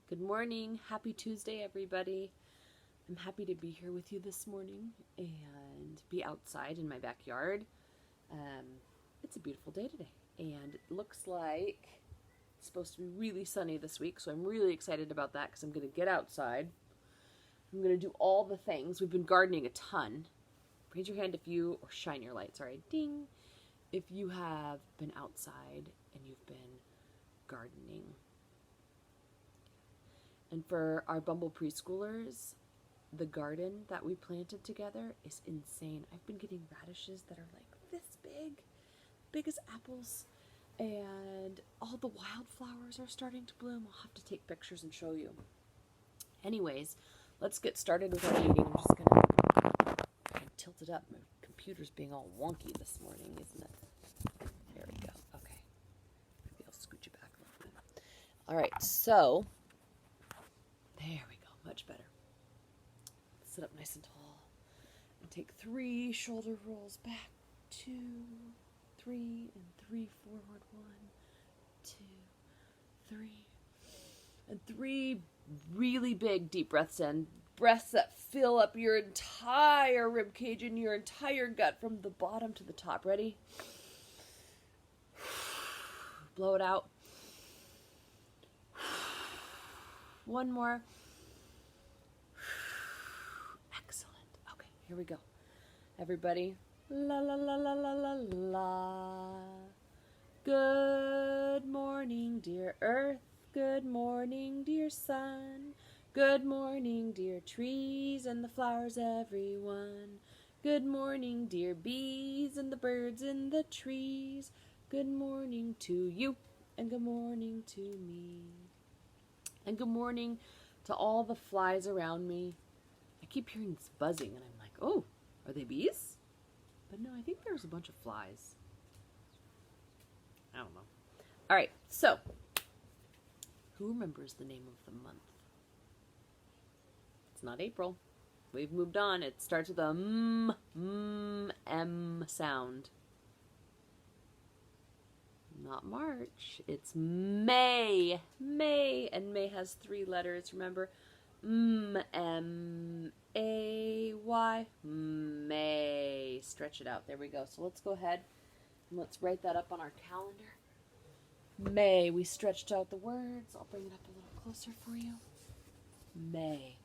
Good morning. Happy Tuesday, everybody. I'm happy to be here with you this morning and be outside in my backyard. It's a beautiful day today, and it looks like it's supposed to be really sunny this week, so I'm really excited about that because I'm going to get outside. I'm going to do all the things. We've been gardening a ton. Raise your hand if you, or shine your light, sorry, ding, if you have been outside and you've been gardening. And for our Bumble preschoolers, the garden that we planted together is insane. I've been getting radishes that are like this big as apples, and all the wildflowers are starting to bloom. I'll have to take pictures and show you. Anyways, let's get started with our meeting. I'm just gonna tilt it up. My computer's being all wonky this morning, isn't it? There we go. Okay. Maybe I'll scooch it back a little bit. All right, so there we go, much better. Sit up nice and tall and take 3 shoulder rolls back, 2, 3, and 3 forward, 1, 2, 3, and 3 really big deep breaths in. Breaths that fill up your entire rib cage and your entire gut from the bottom to the top. Ready? Blow it out. One more. Excellent. Okay, here we go. Everybody. La la la la la la la. Good morning, dear earth. Good morning, dear sun. Good morning, dear trees and the flowers, everyone. Good morning, dear bees and the birds in the trees. Good morning to you, and good morning to me. And good morning to all the flies around me. I keep hearing this buzzing, and I'm like, oh, are they bees? But no, I think there's a bunch of flies. I don't know. All right, so who remembers the name of the month? It's not April. We've moved on. It starts with a M sound. Not March. It's May. May. And May has 3 letters. Remember? M-A-Y. May. Stretch it out. There we go. So let's go ahead and let's write that up on our calendar. May. We stretched out the words. I'll bring it up a little closer for you. May.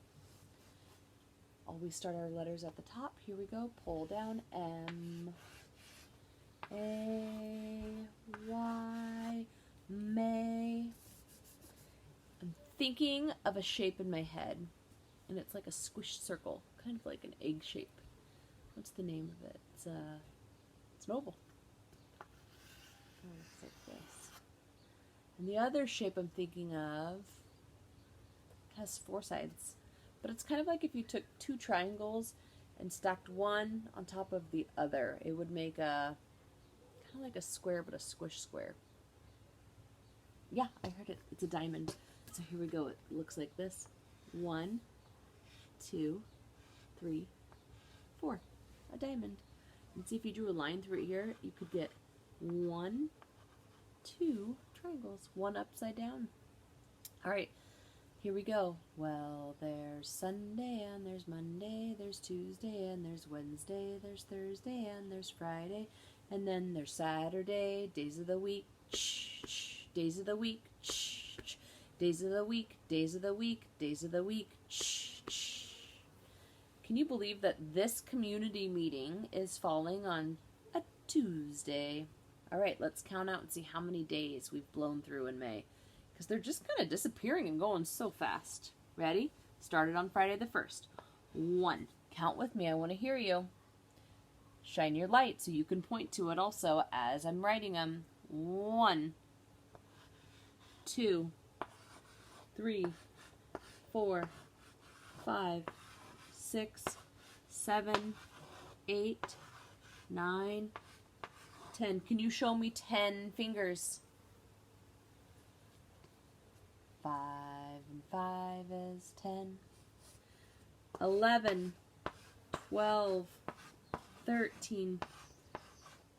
Always start our letters at the top. Here we go. Pull down. M-A-Y. May. I'm thinking of a shape in my head, and it's like a squished circle, kind of like an egg shape. What's the name of it? It's an oval. Oh, it looks like this. And the other shape I'm thinking of has 4 sides, but it's kind of like if you took 2 triangles and stacked one on top of the other. It would make a kind of like a square, but a squish square. Yeah, I heard it. It's a diamond. So here we go. It looks like this. 1, 2, 3, 4. A diamond. And see, if you drew a line through it here, you could get 1, 2 triangles. 1 upside down. All right. Here we go. Well, there's Sunday and there's Monday, there's Tuesday and there's Wednesday, there's Thursday and there's Friday, and then there's Saturday. Days of the week. Shh. Days of the week. Shh. Days of the week. Days of the week. Days of the week. Shh. Can you believe that this community meeting is falling on a Tuesday? All right, let's count out and see how many days we've blown through in May, because they're just kind of disappearing and going so fast. Ready? Started on Friday the 1st. 1. Count with me. I want to hear you. Shine your light so you can point to it also as I'm writing them. 1, 2, 3, 4, 5, 6, 7, 8, 9, 10. Can you show me 10 fingers? 5 and 5 is 10. 11, 12, 13,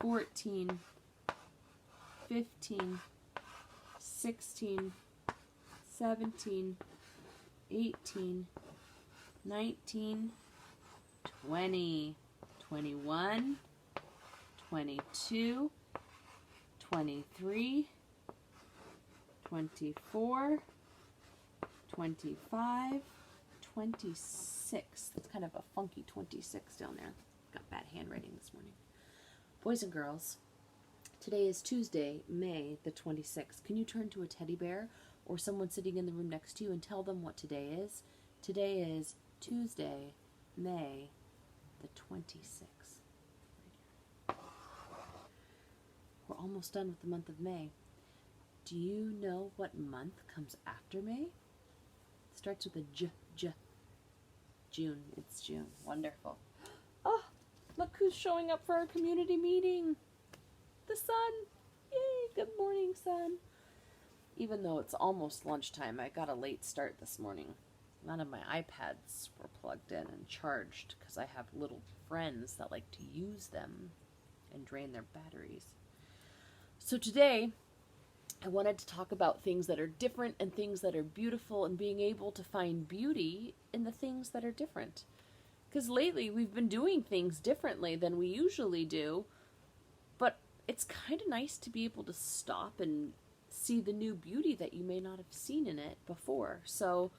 14, 15, 16, 17, 18, 19, 20, 21, 22, 23, 24, 25, 26. That's kind of a funky 26 down there. Got bad handwriting this morning. Boys and girls, today is Tuesday, May the 26th. Can you turn to a teddy bear or someone sitting in the room next to you and tell them what today is? Today is Tuesday, May the 26th. We're almost done with the month of May. Do you know what month comes after May? It starts with a J. June. It's June. Wonderful. Oh, look who's showing up for our community meeting. The sun. Yay, good morning, sun. Even though it's almost lunchtime, I got a late start this morning. None of my iPads were plugged in and charged because I have little friends that like to use them and drain their batteries. So today, I wanted to talk about things that are different and things that are beautiful and being able to find beauty in the things that are different. Because lately we've been doing things differently than we usually do, but it's kind of nice to be able to stop and see the new beauty that you may not have seen in it before. So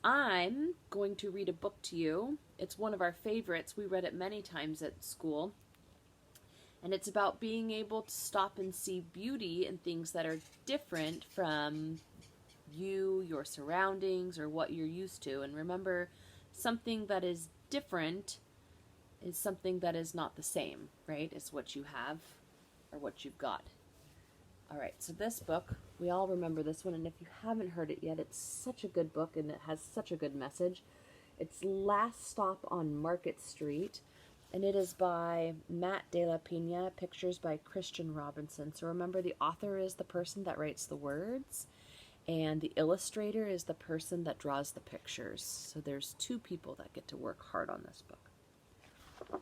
I'm going to read a book to you. It's one of our favorites. We read it many times at school. And it's about being able to stop and see beauty in things that are different from you, your surroundings, or what you're used to. And remember, something that is different is something that is not the same, right? It's what you have or what you've got. All right, so this book, we all remember this one. And if you haven't heard it yet, it's such a good book and it has such a good message. It's Last Stop on Market Street. And it is by Matt De La Pena, pictures by Christian Robinson. So remember, the author is the person that writes the words, and the illustrator is the person that draws the pictures. So there's two people that get to work hard on this book.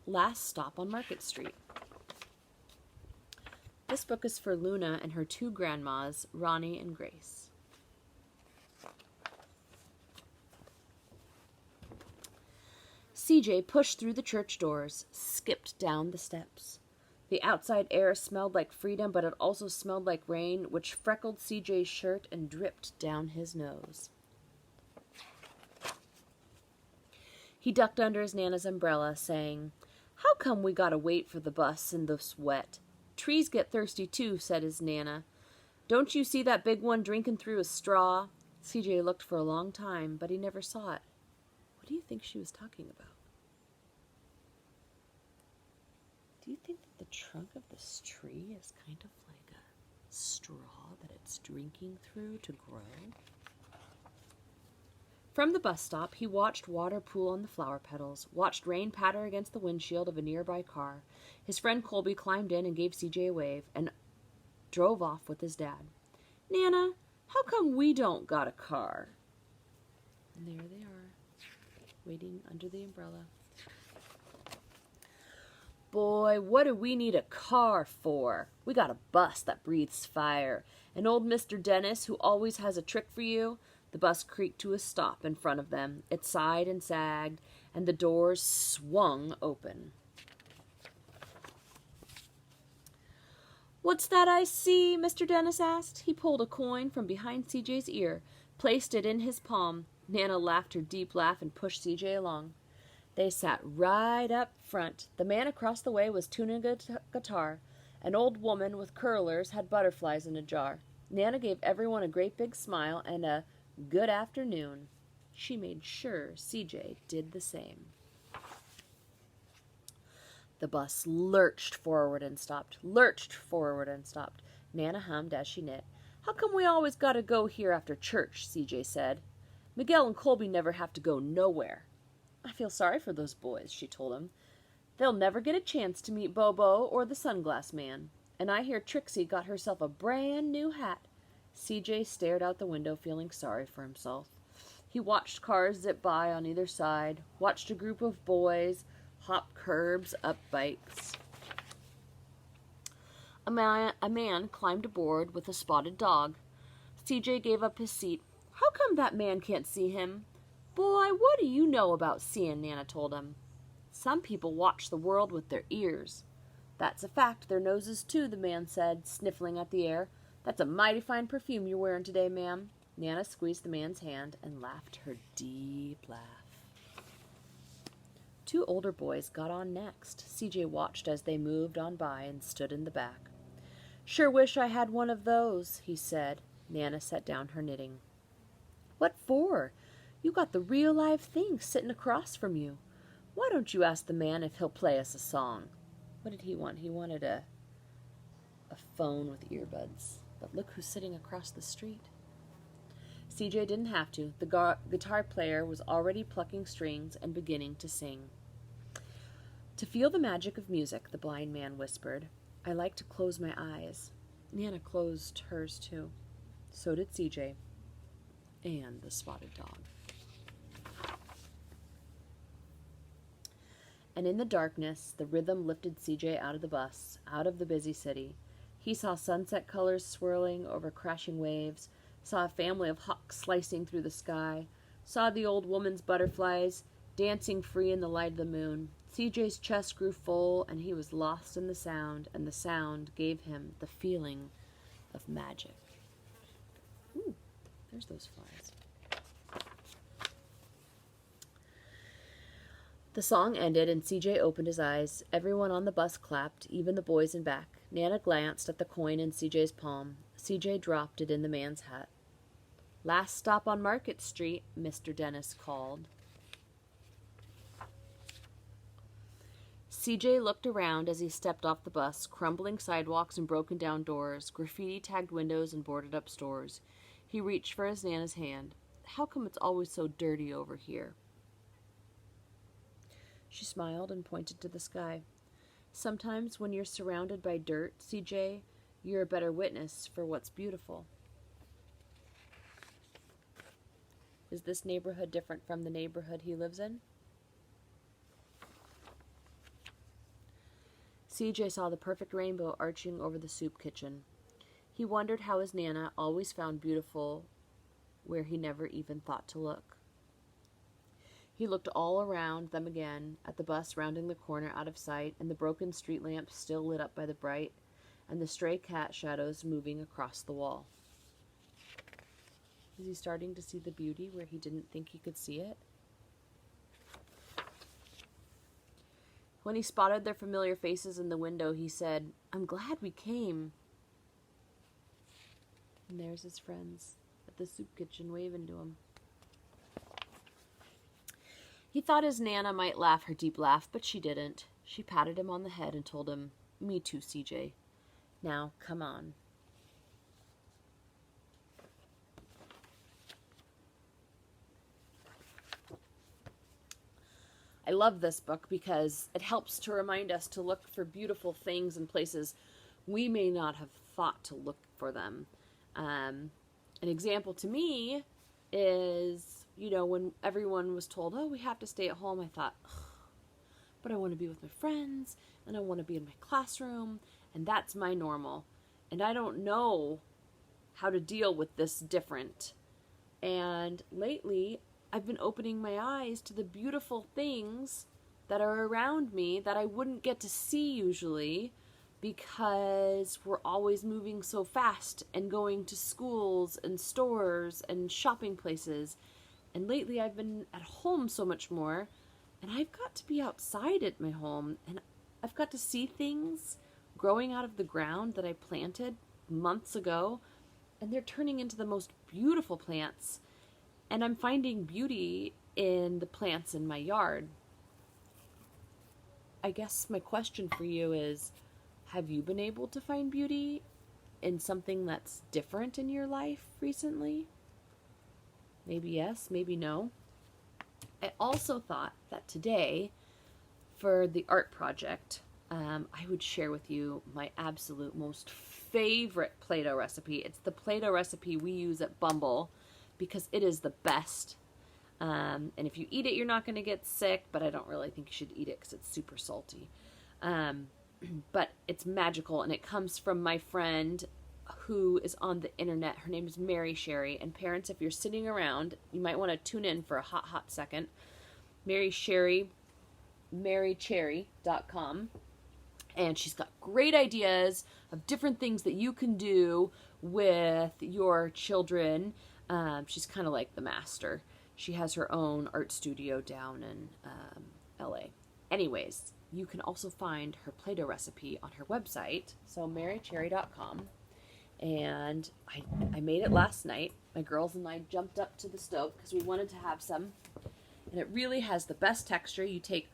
Last Stop on Market Street. This book is for Luna and her two grandmas, Ronnie and Grace. CJ pushed through the church doors, skipped down the steps. The outside air smelled like freedom, but it also smelled like rain, which freckled CJ's shirt and dripped down his nose. He ducked under his Nana's umbrella, saying, "How come we gotta wait for the bus in this wet? Trees get thirsty too," said his Nana. "Don't you see that big one drinking through a straw?" CJ looked for a long time, but he never saw it. What do you think she was talking about? Do you think that the trunk of this tree is kind of like a straw that it's drinking through to grow? From the bus stop, he watched water pool on the flower petals, watched rain patter against the windshield of a nearby car. His friend Colby climbed in and gave CJ a wave and drove off with his dad. "Nana, how come we don't got a car?" And there they are, waiting under the umbrella. "Boy, what do we need a car for? We got a bus that breathes fire. And old Mr. Dennis, who always has a trick for you." The bus creaked to a stop in front of them. It sighed and sagged, and the doors swung open. "What's that I see?" Mr. Dennis asked. He pulled a coin from behind CJ's ear, placed it in his palm. Nana laughed her deep laugh and pushed CJ along. They sat right up front. The man across the way was tuning a guitar. An old woman with curlers had butterflies in a jar. Nana gave everyone a great big smile and a good afternoon. She made sure CJ did the same. The bus lurched forward and stopped, lurched forward and stopped. Nana hummed as she knit. "How come we always gotta go here after church?" CJ said. "Miguel and Colby never have to go nowhere." "I feel sorry for those boys," she told him. "They'll never get a chance to meet Bobo or the Sunglass Man. And I hear Trixie got herself a brand new hat." CJ stared out the window, feeling sorry for himself. He watched cars zip by on either side, watched a group of boys hop curbs up bikes. A man climbed aboard with a spotted dog. CJ gave up his seat. How come that man can't see him? Boy, what do you know about seeing? Nana told him. Some people watch the world with their ears. That's a fact, their noses too, the man said, sniffling at the air. That's a mighty fine perfume you're wearing today, ma'am. Nana squeezed the man's hand and laughed her deep laugh. Two older boys got on next. CJ watched as they moved on by and stood in the back. Sure wish I had one of those, he said. Nana set down her knitting. What for? You got the real live thing sitting across from you. Why don't you ask the man if he'll play us a song? What did he want? He wanted a phone with earbuds. But look who's sitting across the street. CJ didn't have to. The guitar player was already plucking strings and beginning to sing. To feel the magic of music, the blind man whispered, I like to close my eyes. Nana closed hers too. So did CJ. And the spotted dog. And in the darkness, the rhythm lifted CJ out of the bus, out of the busy city. He saw sunset colors swirling over crashing waves, saw a family of hawks slicing through the sky, saw the old woman's butterflies dancing free in the light of the moon. CJ's chest grew full, and he was lost in the sound, and the sound gave him the feeling of magic. Ooh, there's those flies. The song ended, and CJ opened his eyes. Everyone on the bus clapped, even the boys in back. Nana glanced at the coin in CJ's palm. CJ dropped it in the man's hat. Last stop on Market Street, Mr. Dennis called. CJ looked around as he stepped off the bus, crumbling sidewalks and broken down doors, graffiti-tagged windows and boarded-up stores. He reached for his Nana's hand. How come it's always so dirty over here? She smiled and pointed to the sky. Sometimes when you're surrounded by dirt, CJ, you're a better witness for what's beautiful. Is this neighborhood different from the neighborhood he lives in? CJ saw the perfect rainbow arching over the soup kitchen. He wondered how his Nana always found beautiful where he never even thought to look. He looked all around them again, at the bus rounding the corner out of sight, and the broken street lamps still lit up by the bright, and the stray cat shadows moving across the wall. Is he starting to see the beauty where he didn't think he could see it? When he spotted their familiar faces in the window, he said, I'm glad we came. And there's his friends at the soup kitchen waving to him. He thought his Nana might laugh her deep laugh, but she didn't. She patted him on the head and told him, Me too, CJ. Now, come on. I love this book because it helps to remind us to look for beautiful things in places we may not have thought to look for them. An example to me is, when everyone was told, oh, we have to stay at home, I thought, but I want to be with my friends, and I want to be in my classroom, and that's my normal. And I don't know how to deal with this different. And lately, I've been opening my eyes to the beautiful things that are around me that I wouldn't get to see usually because we're always moving so fast and going to schools and stores and shopping places. And lately I've been at home so much more, and I've got to be outside at my home, and I've got to see things growing out of the ground that I planted months ago, and they're turning into the most beautiful plants. And I'm finding beauty in the plants in my yard. I guess my question for you is, have you been able to find beauty in something that's different in your life recently? Maybe yes, maybe no. I also thought that today, for the art project, I would share with you my absolute most favorite Play-Doh recipe. It's the Play-Doh recipe we use at Bumble because it is the best. And if you eat it, you're not going to get sick, but I don't really think you should eat it because it's super salty. But it's magical, and it comes from my friend who is on the internet. Her name is Mary Sherry. And parents, if you're sitting around, you might want to tune in for a hot second. Mary Sherry, marycherry.com. And she's got great ideas of different things that you can do with your children. She's kind of like the master. She has her own art studio down in LA. Anyways, you can also find her Play-Doh recipe on her website, so marycherry.com. And I made it last night. My girls and I jumped up to the stove because we wanted to have some. And it really has the best texture. You take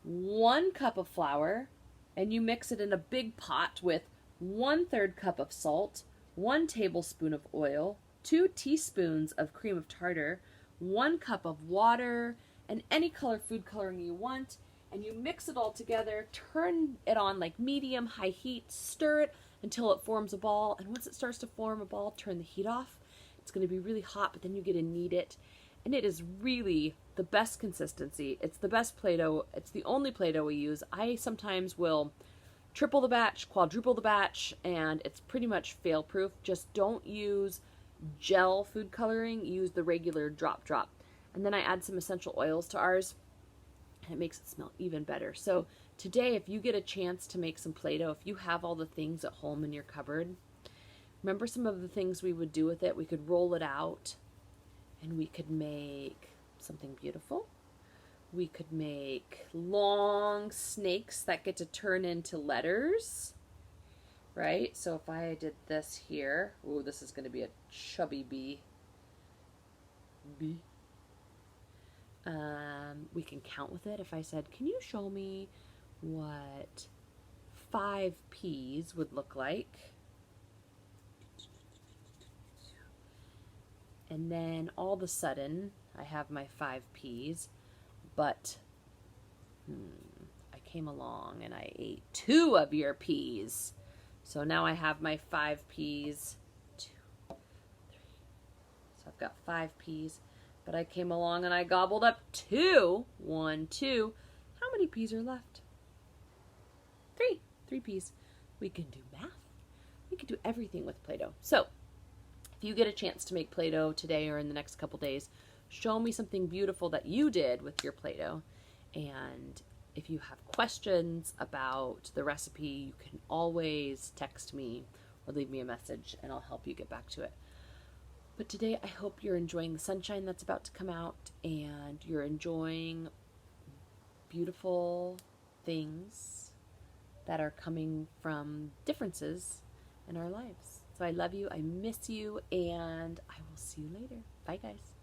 1 cup of flour and you mix it in a big pot with 1/3 cup of salt, 1 tablespoon of oil, 2 teaspoons of cream of tartar, 1 cup of water, and any color food coloring you want. And you mix it all together, turn it on like medium-high heat, stir it until it forms a ball. And once it starts to form a ball, turn the heat off. It's going to be really hot, but then you get to knead it. And it is really the best consistency. It's the best Play-Doh. It's the only Play-Doh we use. I sometimes will triple the batch, quadruple the batch, and it's pretty much fail-proof. Just don't use gel food coloring. Use the regular drop. And then I add some essential oils to ours, and it makes it smell even better. So today, if you get a chance to make some Play-Doh, if you have all the things at home in your cupboard, remember some of the things we would do with it. We could roll it out, and we could make something beautiful. We could make long snakes that get to turn into letters, right? So if I did this here, ooh, this is going to be a chubby bee. We can count with it. If I said, can you show me what 5 peas would look like? And then all of a sudden, I have my 5 peas, but I came along and I ate 2 of your peas. So now I have my 5 peas, 2, 3. So I've got 5 peas, but I came along and I gobbled up 2. 1, 2. How many peas are left? 3. 3 peas. We can do math. We can do everything with Play-Doh. So if you get a chance to make Play-Doh today or in the next couple days, show me something beautiful that you did with your Play-Doh. And if you have questions about the recipe, you can always text me or leave me a message and I'll help you get back to it. But today I hope you're enjoying the sunshine that's about to come out and you're enjoying beautiful things that are coming from differences in our lives. So I love you, I miss you, and I will see you later. Bye, guys.